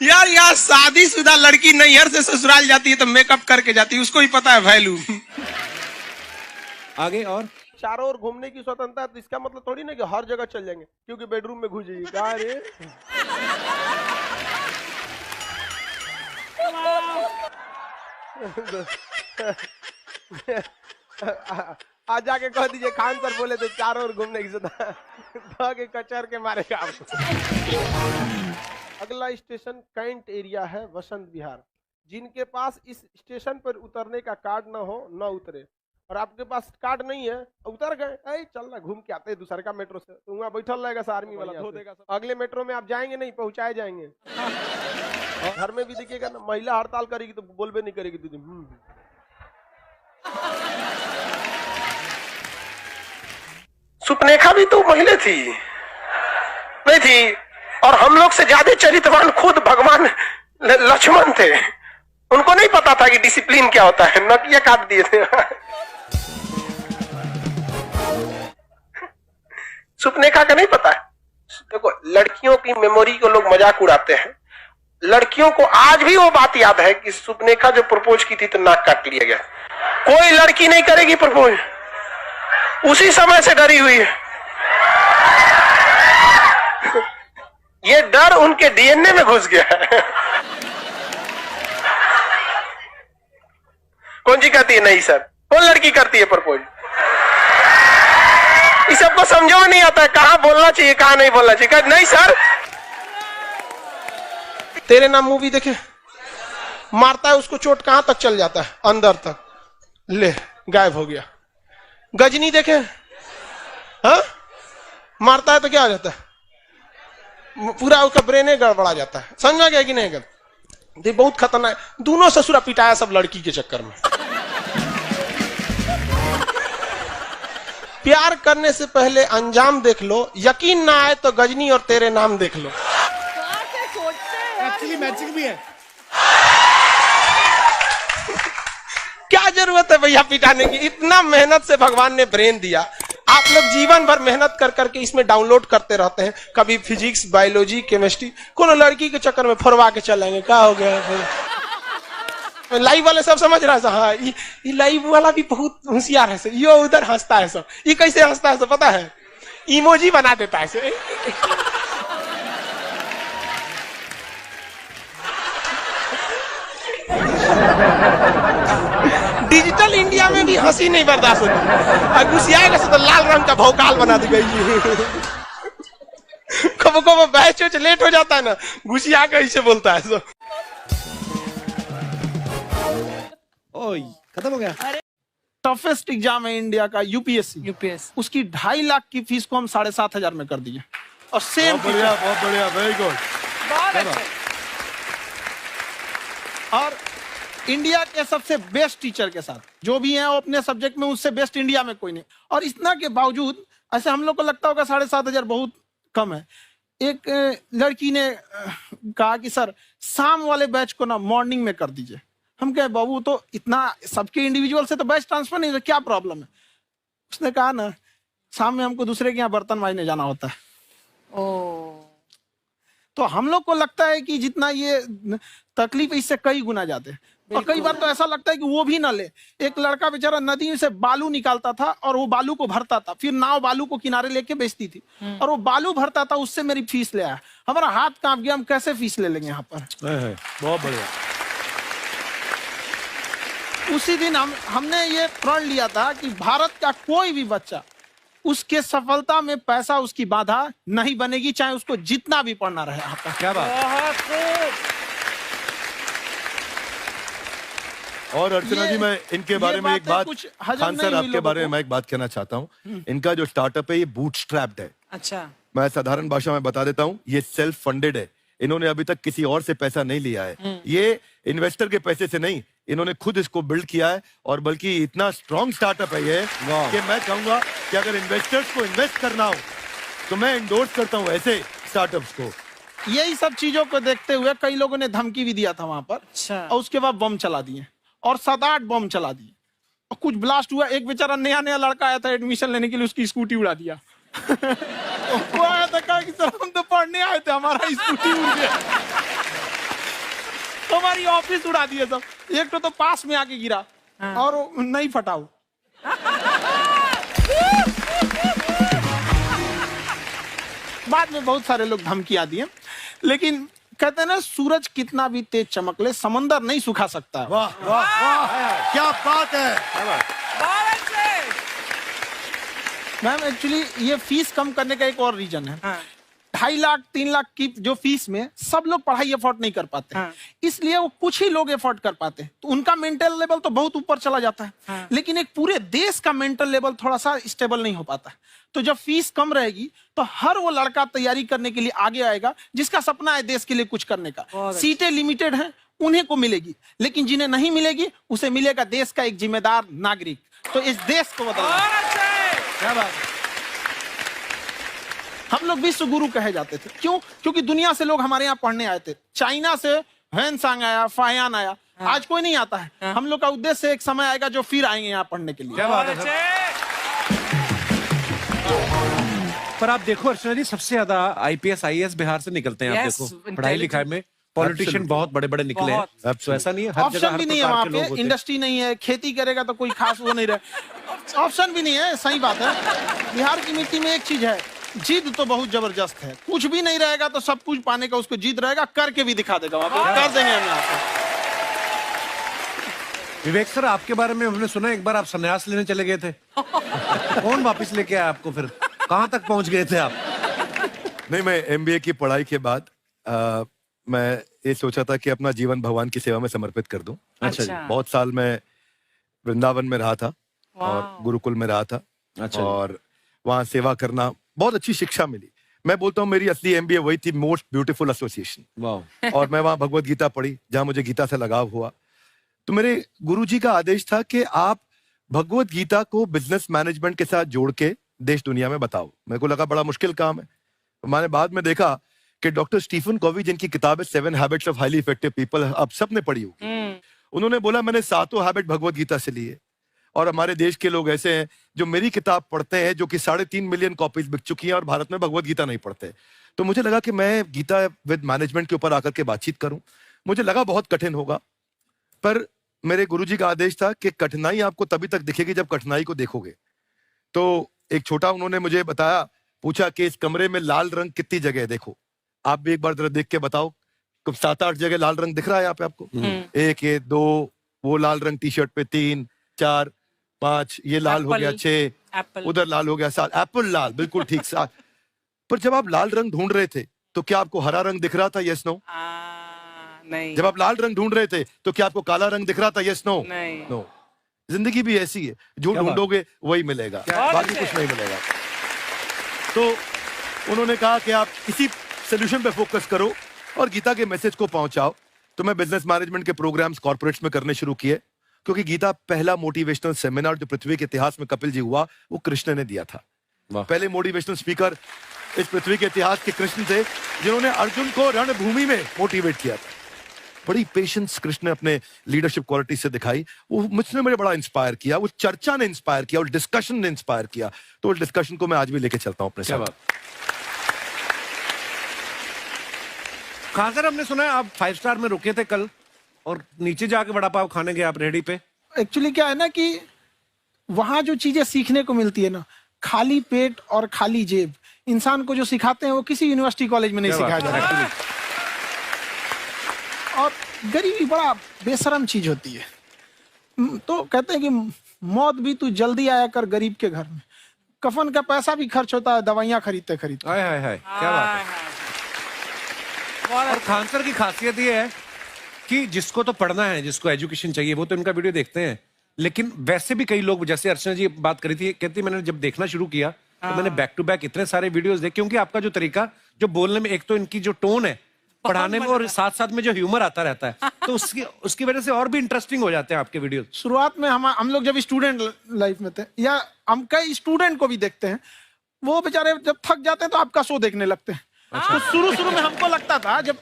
यार यार, शादीशुदा लड़की नैहर से ससुराल जाती है तो मेकअप करके जाती है, उसको ही पता है वैल्यू। आगे और चारों ओर घूमने की स्वतंत्रता, तो इसका मतलब थोड़ी ना कि हर जगह चल जाएंगे क्योंकि बेडरूम में घुस जाइए। कहा रे आज जाके कह दीजिए खान सर बोले थे चारों ओर घूमने की स्वतंत्रता, के कचर के मारेगा आपको। अगला स्टेशन कैंट एरिया है, वसंत विहार। जिनके पास इस स्टेशन पर उतरने का कार्ड ना हो, ना उतरे। और आपके पास कार्ड नहीं है, उतर गए, चल ना घूम के आते हैं दूसरे का मेट्रो से, तो वहाँ बैठल रहेगा आर्मी वाला, धो देगा। अगले मेट्रो में आप जाएंगे नहीं, पहुंचाए जाएंगे। घर में भी देखिएगा ना, महिला हड़ताल करेगी तो बोलबे नहीं करेगी दीदी। सुपनेखा भी तो महिला थी, नहीं थी? और हम लोग से ज्यादा चरित्रवान खुद भगवान लक्ष्मण थे। उनको नहीं पता था कि डिसिप्लिन क्या होता है, नकिया काट दिए थे। सुपनेखा का नहीं पता है। देखो, लड़कियों की मेमोरी को लोग मजाक उड़ाते हैं। लड़कियों को आज भी वो बात याद है कि सुपनेखा जो प्रपोज की थी तो नाक काट लिया गया। कोई लड़की नहीं करेगी प्रपोज, उसी समय से डरी हुई है। ये डर उनके डीएनए में घुस गया है। कौन सी कहती है नहीं सर? कौन लड़की करती है प्रपोज? इस सबको समझो में नहीं आता है कहाँ बोलना चाहिए कहाँ नहीं बोलना चाहिए। कहते नहीं सर। तेरे नाम मूवी देखे, मारता है उसको चोट कहां तक चल जाता है? अंदर तक, ले गायब हो गया। गजनी देखे, हाँ मारता है तो क्या हो जाता है? पूरा उसका ब्रेन गड़बड़ा जाता है। समझ में गया कि नहीं? गया बहुत खतरनाक। दोनों ससुरा पिटाया सब लड़की के चक्कर में। प्यार करने से पहले अंजाम देख लो, यकीन ना आए तो गजनी और तेरे नाम देख लो। एक्चुअली मैचिंग भी है। क्या जरूरत है भैया पिटाने की? इतना मेहनत से भगवान ने ब्रेन दिया। आप लोग जीवन भर मेहनत कर करके इसमें डाउनलोड करते रहते हैं, कभी फिजिक्स, बायोलॉजी, केमिस्ट्री। कोनो लड़की के चक्कर में फरवा के चलेंगे, क्या हो गया? लाइव वाले सब समझ रहा है। हाँ ये लाइव वाला भी बहुत होशियार है। यो उधर हंसता है सब। ये कैसे हंसता है सब पता है? इमोजी बना देता है। डिजिटल इंडिया में भी हंसी नहीं बर्दाश्त होती। और घुसियाएगा तो लाल रंग का भौकाल बना दी गई। कबो कबो बैच लेट हो जाता है ना, घुसिया के ऐसे बोलता है। ओए खत्म हो गया। टफेस्ट एग्जाम है इंडिया का, यूपीएससी। उसकी 2.5 लाख की फीस को हम 7,500 में कर दिए। और सेम बहुत बढ़िया, वेरी गुड। और इंडिया के सबसे बेस्ट टीचर के साथ जो भी हैं वो अपने सब्जेक्ट में उससे बेस्ट इंडिया में कोई नहीं। और इतना के बावजूद ऐसे हम लोग को लगता होगा 7,500 बहुत कम है। एक लड़की ने कहा कि सर शाम वाले बैच को ना मॉर्निंग में कर दीजिए। हम कहे बाबू तो इतना सबके इंडिविजुअल से तो बैच ट्रांसफर नहीं, तो क्या प्रॉब्लम है? उसने कहा ना शाम में हमको दूसरे के यहाँ बर्तन मांजने जाना होता है। तो हम लोग को लगता है कि जितना ये तकलीफ इससे कई गुना जाते हैं। और कई बार तो ऐसा लगता है कि वो भी ना ले। एक लड़का बेचारा नदी से बालू निकालता था और वो बालू को भरता था, फिर नाव बालू को किनारे लेके बेचती थी और वो बालू भरता था, उससे मेरी फीस ले आया। हमारा हाथ कांप गया, हम कैसे फीस ले लेंगे यहाँ पर? बहुत बढ़िया। उसी दिन हमने ये प्रण लिया था कि भारत का कोई भी बच्चा उसके सफलता में पैसा उसकी बाधा नहीं बनेगी, चाहे उसको जितना भी पढ़ना रहे। आपका क्या बात। और अर्चना जी मैं इनके बारे में एक बात, खान सर आपके बारे में मैं एक बात कहना चाहता हूँ। इनका जो स्टार्टअप है ये बूटस्ट्रैप्ड है। अच्छा, मैं साधारण भाषा में बता देता हूँ, ये सेल्फ फंडेड है। इन्होंने अभी तक किसी और से पैसा नहीं लिया है। ये इन्वेस्टर के पैसे से नहीं, इन्होंने खुद इसको बिल्ड किया है। और बल्कि इतना स्ट्रॉन्ग स्टार्टअप है ये कि मैं कहूंगा कि अगर इन्वेस्टर्स को इन्वेस्ट करना हो तो मैं इंडोर्स करता हूँ ऐसे स्टार्टअप्स को। यही सब चीजों को देखते हुए कई लोगों ने धमकी भी दिया था वहां पर। अच्छा। और उसके बाद बम चला दिए और 7-8 बम चला दिए और कुछ ब्लास्ट हुआ। एक बेचारा नया लड़का आया था एडमिशन लेने के लिए, उसकी स्कूटी उड़ा दिया। वो आया था, कहा कि सर हम तो पढ़ने आए थे, हमारा स्कूटी उड़ गया। तो हमारी ऑफिस उड़ा दिए सब। एक तो पास में आके गिरा और नहीं फटा वो। बाद में बहुत सारे लोग धमकियां दिए, लेकिन कहते हैं ना सूरज कितना भी तेज चमक ले समंदर नहीं सुखा सकता। वाह वाह वाह, क्या बात है। मैम एक्चुअली ये फीस कम करने का एक और रीजन है। 2.5 लाख 3 लाख की जो फीस में सब लोग पढ़ाई अफोर्ड नहीं कर पाते। इसलिए वो कुछ ही लोग अफोर्ड कर पाते हैं, तो उनका मेंटल लेवल तो बहुत ऊपर चला जाता है। लेकिन एक पूरे देश का मेंटल लेवल थोड़ा सा स्टेबल नहीं हो पाता। तो जब फीस कम रहेगी तो हर वो लड़का तैयारी करने के लिए आगे आएगा जिसका सपना है देश के लिए कुछ करने का। सीटें लिमिटेड हैं, उन्हें को मिलेगी, लेकिन जिन्हें नहीं मिलेगी उसे मिलेगा देश का एक जिम्मेदार नागरिक। तो इस देश को बदलना। क्या बात है। हम लोग विश्व गुरु कहे जाते थे। क्यों? क्योंकि दुनिया से लोग हमारे यहाँ पढ़ने आए थे। चाइना से ह्वेनसांग आया, फायान आया। आज कोई नहीं आता है। हम लोग का उद्देश्य एक समय आएगा जो फिर आएंगे यहाँ पढ़ने के लिए। क्या बात है। पर आप देखो अर्चना जी, सबसे ज्यादा IPS IAS बिहार से निकलते हैं। आप देखो पढ़ाई लिखाई में पॉलिटिशियन बहुत बड़े बड़े निकले हैं। तो ऐसा नहीं है, हर जगह ऑप्शन भी नहीं है वहाँ पे, इंडस्ट्री नहीं है, खेती करेगा तो कोई खास वो नहीं रहे। ऑप्शन भी नहीं है, सही बात है। बिहार की मिट्टी में एक चीज है, जिद तो बहुत जबरदस्त है। कुछ भी नहीं रहेगा तो सब कुछ पाने का उसको जिद रहेगा, करके भी दिखा देगा। वहाँ पे कर देंगे हम यहाँ पे। विवेक सर, आपके बारे में हमने सुना एक बार आप संन्यास लेने चले गए थे। कौन वापस लेके आया आपको? फिर कहाँ तक पहुंच गए थे आप? नहीं, मैं एमबीए की पढ़ाई के बाद मैं ये सोचा था कि अपना जीवन भगवान की सेवा में समर्पित कर दूं। अच्छा जी। बहुत साल मैं वृंदावन में रहा था और गुरुकुल में रहा था। अच्छा। और वहाँ सेवा करना, बहुत अच्छी शिक्षा मिली। मैं बोलता हूँ मेरी असली एमबीए वही थी, मोस्ट ब्यूटीफुल एसोसिएशन। वाह। और मैं वहाँ भगवत गीता पढ़ी, जहाँ मुझे गीता से लगाव हुआ। तो मेरे गुरुजी का आदेश था कि आप भगवत गीता को बिजनेस मैनेजमेंट के साथ जोड़ के देश दुनिया में बताओ। मेरे को लगा बड़ा मुश्किल काम है। मैंने बाद में देखा कि डॉक्टर स्टीफन कॉवी, जिनकी किताब है 7 habits of highly effective people, आप सबने पढ़ी होगी, उन्होंने बोला मैंने 7 हैबिट भगवत गीता से लिए। और हमारे देश के लोग ऐसे हैं जो मेरी किताब पढ़ते हैं, जो कि 3.5 मिलियन कॉपीज बिक चुकी हैं, और भारत में भगवत गीता नहीं पढ़ते। तो मुझे लगा कि मैं गीता विद मैनेजमेंट के ऊपर आकर के बातचीत करूं। मुझे लगा बहुत कठिन होगा, पर मेरे गुरुजी का आदेश था कि कठिनाई आपको तभी तक दिखेगी जब कठिनाई को देखोगे। तो एक छोटा उन्होंने मुझे बताया, पूछा कि इस कमरे में लाल रंग कितनी जगह है, देखो आप भी एक बार जरा देख के बताओ। 7-8 जगह लाल रंग दिख रहा है यहाँ पे आपको? 1 ये 2, वो लाल रंग टी शर्ट पे 3 4 5, ये लाल हो गया 6, उधर लाल हो गया 7, एप्पल लाल, बिल्कुल ठीक 7। पर जब आप लाल रंग ढूंढ रहे थे तो क्या आपको हरा रंग दिख रहा था? Yes no? नहीं। जब आप लाल रंग ढूंढ रहे थे तो क्या आपको काला रंग दिख रहा था? Yes no? नहीं। नो। जिंदगी भी ऐसी है, जो ढूंढोगे वही मिलेगा, बाकी कुछ नहीं मिलेगा। तो उन्होंने कहा कि आप इसी सोल्यूशन पे फोकस करो और गीता के मैसेज को पहुंचाओ। तो मैं बिजनेस मैनेजमेंट के प्रोग्राम्स कॉर्पोरेट्स में करने शुरू किए, क्योंकि गीता पहला मोटिवेशनल सेमिनार जो पृथ्वी के इतिहास में कपिल जी हुआ, वो कृष्ण ने दिया था। पहले मोटिवेशनल स्पीकर इस पृथ्वी के इतिहास के कृष्ण थे, जिन्होंने अर्जुन को रणभूमि में मोटिवेट किया था। बड़ी पेशेंस कृष्ण ने अपने लीडरशिप क्वालिटी से दिखाई। वो मुझसे मुझे बड़ा इंस्पायर किया, वो चर्चा ने इंस्पायर किया, और डिस्कशन ने इंस्पायर किया। तो उस डिस्कशन को मैं आज भी लेके चलता हूं अपने साथ। कहाँ सर, हमने सुना है आप 5 स्टार में रुके थे कल, और नीचे जाके वड़ा पाव खाने गए आप रेहड़ी पे। एक्चुअली क्या है ना कि वहां जो चीजें सीखने को मिलती है ना, खाली पेट और खाली जेब इंसान को जो सिखाते हैं वो किसी यूनिवर्सिटी कॉलेज में नहीं सिखाया जाता। और गरीबी बड़ा बेशरम चीज होती है। तो कहते हैं कि मौत भी तू जल्दी आया कर गरीब के घर में। कफन का पैसा भी खर्च होता है दवाइयां खरीदते खरीदते। हाय हाय हाय, क्या बात है। और खान सर की खासियत ये है कि जिसको तो पढ़ना है, जिसको एजुकेशन चाहिए, वो तो इनका वीडियो देखते हैं। लेकिन वैसे भी कई लोग, जैसे अर्चना जी बात करी थी, कहती मैंने जब देखना शुरू किया तो मैंने बैक टू बैक इतने सारे वीडियोस देखे, क्योंकि आपका जो तरीका जो बोलने में, एक तो इनकी जो टोन है पढ़ाने में, और साथ साथ में जो ह्यूमर आता रहता है, तो उसकी वजह से और भी इंटरेस्टिंग हो जाते हैं आपके वीडियो। शुरुआत में हम लोग जब स्टूडेंट लाइफ में थे, या हम कई स्टूडेंट को भी देखते हैं, वो बेचारे जब थक जाते हैं तो आपका शो देखने लगते हैं। तो शुरू में हमको लगता था जब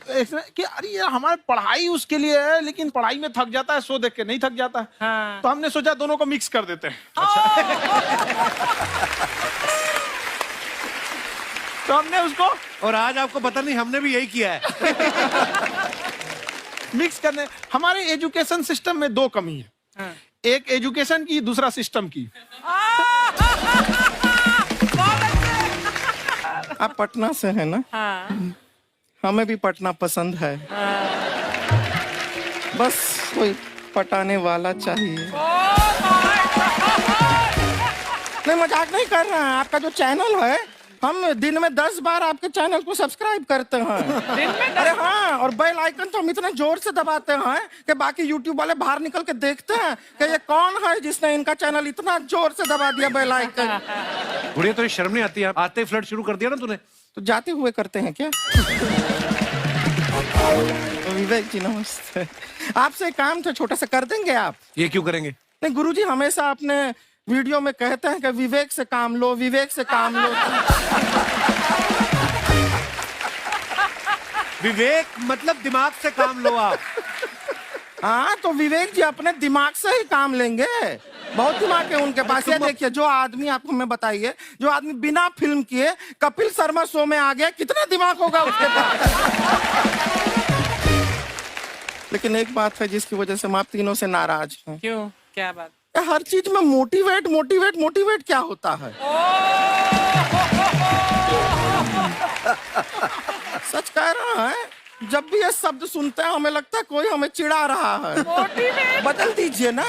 कि अरे यार हमारे पढ़ाई उसके लिए है, लेकिन पढ़ाई में थक जाता है, शो देख के नहीं थक जाता है। हाँ। तो हमने सोचा दोनों को मिक्स कर देते हैं। तो हमने उसको, और आज आपको पता नहीं हमने भी यही किया है। मिक्स करने। हमारे एजुकेशन सिस्टम में 2 कमी है। हाँ। एक एजुकेशन की, दूसरा सिस्टम की। आप पटना से है ना? हाँ। हमें भी पटना पसंद है। बस कोई पटाने वाला चाहिए। नहीं, मजाक नहीं कर रहे हैं। आपका जो चैनल है, हम दिन में 10 बार आपके चैनल को सब्सक्राइब करते हैं। दिन में 10? अरे हाँ, और बेल आइकन तो हम इतना जोर से दबाते हैं कि बाकी यूट्यूब वाले बाहर निकल के देखते हैं कि ये कौन है जिसने इनका चैनल इतना जोर से दबा दिया बेल आइकन। बुढ़िया, तो शर्म नहीं आती? आते ही फ्लर्ट शुरू कर दिया ना तूने। तो जाते हुए करते हैं क्या? विवेक जी नमस्ते। आपसे काम था छोटा सा, कर देंगे आप? ये क्यों करेंगे? नहीं, गुरुजी हमेशा अपने वीडियो में कहते हैं कि विवेक से काम लो, विवेक से काम लो। विवेक मतलब दिमाग से काम लो आप। हाँ, तो विवेक जी अपने दिमाग से ही काम लेंगे। बहुत दिमाग है उनके पास। ये देखिए, जो आदमी, आपको मैं बताइए, जो आदमी बिना फिल्म किए कपिल शर्मा शो में आ गया, कितना दिमाग होगा उसके पास। लेकिन एक बात है जिसकी वजह से हम आप तीनों से नाराज हैं। क्यों? क्या बात? हर चीज में मोटिवेट मोटिवेट मोटिवेट क्या होता है? सच कह रहा है। जब भी ये शब्द सुनते हैं हमें लगता है कोई हमें चिढ़ा रहा है। बदल दीजिए ना,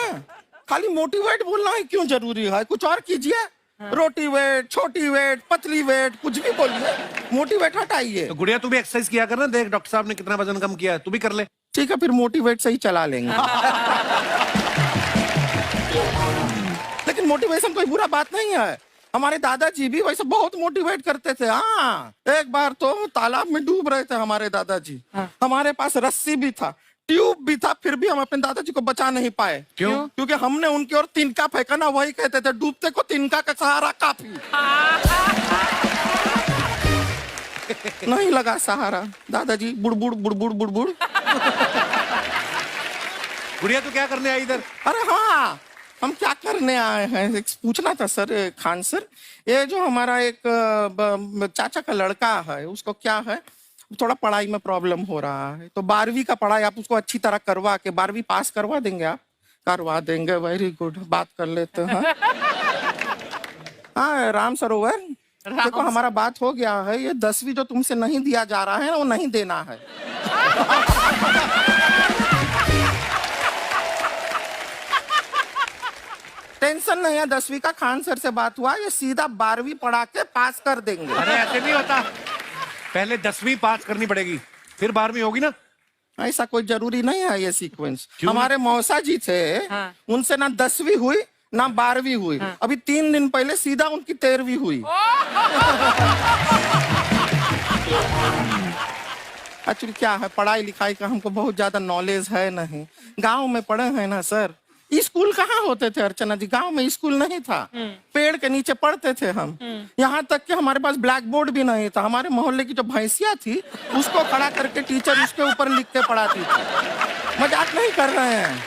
खाली मोटिवेट बोलना ही क्यों जरूरी है? कुछ और कीजिए। रोटी वेट, छोटी वेट, पतली वेट, कुछ भी बोलिए, मोटिवेट हटाइए। तो गुड़िया तू भी एक्सरसाइज किया कर ना, देख डॉक्टर साहब ने कितना वजन कम किया है, तू भी कर ले। ठीक है, फिर मोटिवेट से ही चला लेंगे। लेकिन मोटिवेशन कोई बुरा बात नहीं है। हमारे दादाजी भी वैसे बहुत मोटिवेट करते थे। हाँ, एक बार तो तालाब में डूब रहे थे हमारे दादाजी। हमारे पास रस्सी भी था, ट्यूब भी था, फिर भी हम अपने दादाजी को बचा नहीं पाए। क्यों? क्योंकि हमने उनकी ओर तिनका फेंका ना, वही कहते थे डूबते को तिनका का सहारा काफी। नहीं लगा सहारा, दादाजी बुड़बुड़ बुड़बुड़ बुड़बुड़। गुड़िया तू क्या करने आई इधर? अरे हाँ, हम क्या करने आए हैं एक पूछना था सर। खान सर, ये जो हमारा एक चाचा का लड़का है, उसको क्या है, थोड़ा पढ़ाई में प्रॉब्लम हो रहा है, तो 12वीं का पढ़ाई आप उसको अच्छी तरह करवा के 12वीं पास करवा देंगे आप? करवा देंगे, वेरी गुड, बात कर लेते हैं। हाँ राम सरोवर, देखो हमारा बात हो गया है, ये 10वीं जो तुमसे नहीं दिया जा रहा है वो नहीं देना है। टेंशन नहीं है, 10वीं का खान सर से बात हुआ, ये सीधा 12वीं पढ़ा के पास कर देंगे। अरे ऐसे नहीं होता, पहले 10वीं पास करनी पड़ेगी, फिर 12वीं होगी ना। ऐसा कोई जरूरी नहीं है ये सीक्वेंस। हमारे मौसा जी थे, उनसे ना 10वीं हुई ना 12वीं हुई, अभी 3 दिन पहले सीधा उनकी 13वीं हुई। एक्चुअली क्या है, पढ़ाई लिखाई का हमको बहुत ज्यादा नॉलेज है नहीं, गांव में पढ़े हैं ना सर। स्कूल कहाँ होते थे अर्चना जी, गांव में स्कूल नहीं था, पेड़ के नीचे पढ़ते थे हम। यहाँ तक कि हमारे पास ब्लैक बोर्ड भी नहीं था, हमारे मोहल्ले की जो भैंसिया थी उसको खड़ा करके टीचर उसके ऊपर लिख के पढ़ाती थी। मजाक नहीं कर रहे हैं।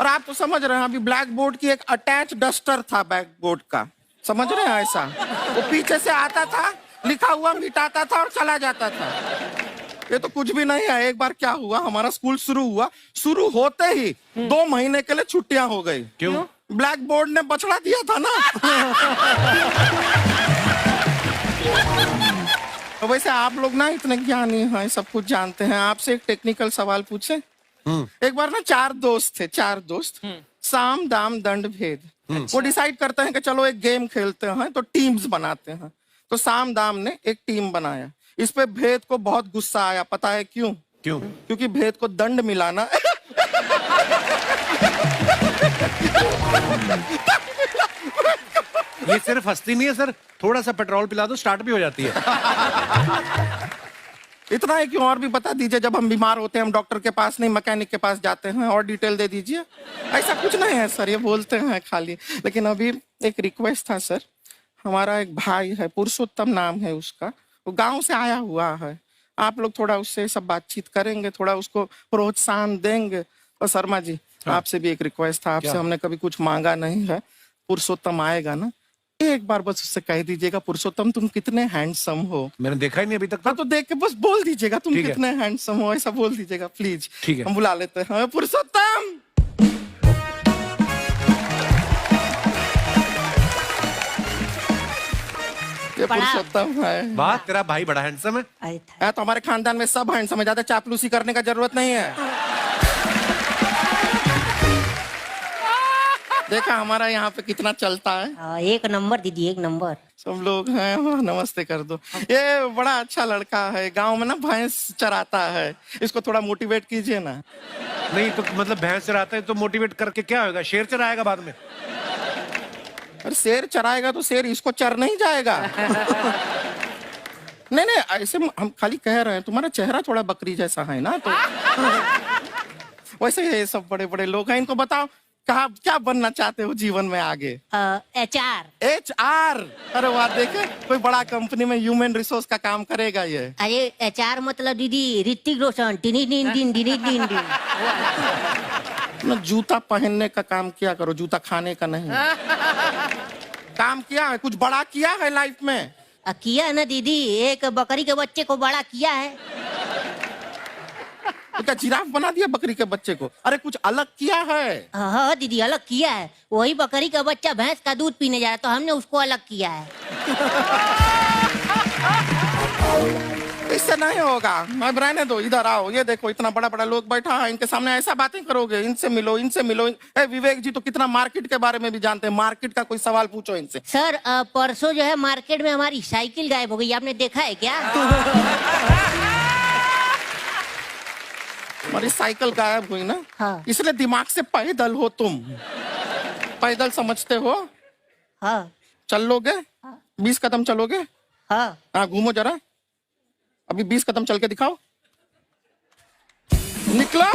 और आप तो समझ रहे हैं, अभी ब्लैक बोर्ड की एक अटैच डस्टर था बैक बोर्ड का, समझ रहे हैं ऐसा, वो पीछे से आता था, लिखा हुआ मिटाता था और चला जाता था। ये तो कुछ भी नहीं है। एक बार क्या हुआ, हमारा स्कूल शुरू हुआ, शुरू होते ही 2 महीने के लिए छुट्टियां हो गई। क्यों? ब्लैक बोर्ड ने बछड़ा दिया था ना। तो वैसे आप लोग ना इतने ज्ञानी हैं, सब कुछ जानते हैं, आपसे एक टेक्निकल सवाल पूछे। एक बार ना 4 दोस्त थे, 4 दोस्त, साम दाम दंड भेद। वो डिसाइड करते हैं कि चलो एक गेम खेलते हैं, तो टीम्स बनाते हैं। तो साम दाम ने एक टीम बनाया, इस पे भेद को बहुत गुस्सा आया, पता है क्यों? क्यों? क्योंकि भेद को दंड मिलाना। ये सिर्फ हंसती नहीं है सर, थोड़ा सा पेट्रोल पिला दो स्टार्ट भी हो जाती है। इतना है, क्यों और भी बता दीजिए। जब हम बीमार होते हैं हम डॉक्टर के पास नहीं मैकेनिक के पास जाते हैं, और डिटेल दे दीजिए। ऐसा कुछ नहीं है सर, ये बोलते हैं खाली। लेकिन अभी एक रिक्वेस्ट था सर, हमारा एक भाई है, पुरुषोत्तम नाम है उसका, वो गांव से आया हुआ है, आप लोग थोड़ा उससे सब बातचीत करेंगे, थोड़ा उसको प्रोत्साहन देंगे। और शर्मा जी, आपसे भी एक रिक्वेस्ट था, आपसे हमने कभी कुछ मांगा नहीं है, पुरुषोत्तम आएगा ना, एक बार बस उससे कह दीजिएगा, पुरुषोत्तम तुम कितने हैंडसम हो। मैंने देखा ही नहीं अभी तक। तो देख के बस बोल दीजिएगा तुम कितने हैंडसम हो, ऐसा बोल दीजिएगा प्लीज। ठीक है, हम बुला लेते हैं पुरुषोत्तम। ये पुरुषोत्तम है। वाह, तेरा भाई बड़ा हैंडसम है। तो हमारे खानदान में सब हैंडसम है, ज्यादा चापलूसी करने का जरूरत नहीं है। देखा हमारा यहाँ पे कितना चलता है। एक नंबर दीदी, एक नंबर। सब लोग हैं, नमस्ते कर दो। ये बड़ा अच्छा लड़का है, गांव में ना भैंस चराता है, इसको थोड़ा मोटिवेट कीजिए ना। नहीं तो मतलब भैंस चराता है तो मोटिवेट करके क्या होगा, शेर चराएगा बाद में? अरे शेर चराएगा तो शेर इसको चर नहीं जाएगा। नहीं नहीं, ऐसे हम खाली कह रहे हैं, तुम्हारा चेहरा थोड़ा बकरी जैसा है ना, तो वैसे ये सब बड़े बड़े लोग हैं। इनको बताओ कहा क्या बनना चाहते हो जीवन में आगे? HR। HR? अरे वाह, देखे कोई बड़ा कंपनी में ह्यूमन रिसोर्स का काम करेगा ये। अरे HR मतलब दीदी ऋतिक रोशन। ना जूता पहनने का काम किया करो, जूता खाने का नहीं। काम किया है, कुछ बड़ा किया है लाइफ में? किया है ना दीदी, एक बकरी के बच्चे को बड़ा किया है। तो क्या जिराफ बना दिया बकरी के बच्चे को? अरे कुछ अलग किया है। हाँ दीदी, अलग किया है। वही बकरी का बच्चा भैंस का दूध पीने जा रहा है, तो हमने उसको अलग किया है। इससे नहीं होगा। अब रहने दो, इधर आओ, ये देखो इतना बड़ा बड़ा लोग बैठा है, इनके सामने ऐसा बातें करोगे? इनसे मिलो, इनसे मिलो। विवेक जी तो कितना मार्केट के बारे में भी जानते हैं, मार्केट का कोई सवाल पूछो इनसे। सर परसों जो है मार्केट में हमारी साइकिल गायब हो गई, आपने देखा है क्या? हमारी साइकिल गायब हुई ना? हाँ। इसलिए दिमाग से पैदल हो तुम, पैदल समझते हो? हाँ। चल लोगे? 20 कदम चलोगे? हाँ। हाँ, घूमो जरा, अभी 20 कदम चल के दिखाओ। निकलो।